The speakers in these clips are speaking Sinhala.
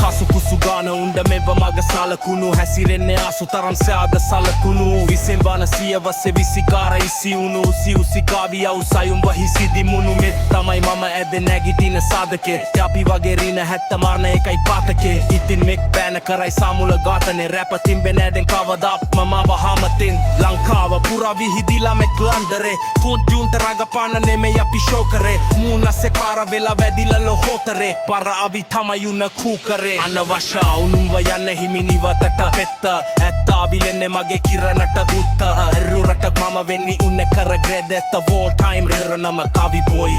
කසුකුසු ගාන උන්ඩ මෙව මග සලකුණු හැසිරෙන්නේ අසු තරම් සෑද සලකුණු විසෙන් බාන සියවස්සේ විසිකාර ඉසිවුණු උසිකාවිය උසයුම් වහිසිදිමුණු මෙත් තමයි මම ඇද නැගිටින සාධකේ අපි වගේ රින හැත්ත මාරණ එකයි පාතකේ ඉතින් මෙක් බෑන කරයි සාමුල ගාතනේ රැපතින් බෙනෑදෙන් කවදාත් මම වහමතින් ලංකාව පුරා විහිදිලා මෙක් ලන්දරේ තුන්ජුන්ට රගපාන නෙමෙයි අපි ෂෝකරේ මූනස්සේ පාර වෙලා වැදිලා ලොහෝතරේ පර අවි තමයි උන කූකරේ අනවශ්‍ය අවුනුම්ව යන්න හිමි නිවතට පෙත්ත ඇත්තාවිලෙන්නේ මගේ කිරණට දුත්ත එරුරට මම වෙන්නි උන්න කර ග්‍රෙදෙත්ත වෝල් ටයිම් රෙරනම කවි බොයි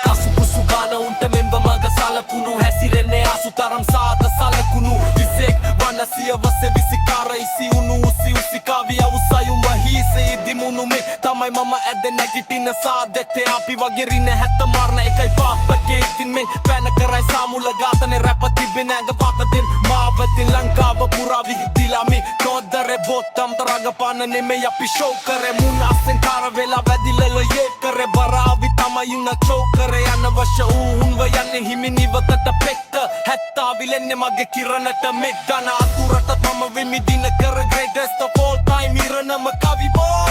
කසුකුසු ගාන උන්ට මෙම්බ මග සලකුණු හැසිරෙන්නේ අසු තරම් සාද සලකුණු විසෙක් වන සියවසේ විසිකාර ඉසිවුණු උසිකාවිය උසයුම් වහිසේ ඉදිමුණු මේ තමයි මම ඇද නැගිටින සාදෙත්තේ අපි වගේ රින හැත්ත මාරණ එකයි පාපකේ ඉතින් මේ පැන කරයි සාමුල ගාතනේ රැප තිබෙන ඇඟ පාතතින් මාවතින් ලංකාව පුරා විහිදිලා මේ තොද්දරේ බොත්තම් තරගපාන නෙමෙයි අපි ෂෝ කරේ මුනාසෙන් කාර වෙලා වැදිලල යේ කරේ බරාවි තමයි උන චෝකරේ අනවශ්‍ය උන්ව යන්නේ හිමි නිවතට පෙක්ත හැත්තාවිලෙන්නේ මගේ කිරණට මෙත් ගන අතුරට මම වෙමි දින කර greatest of all time ඉරණම කවි බෝ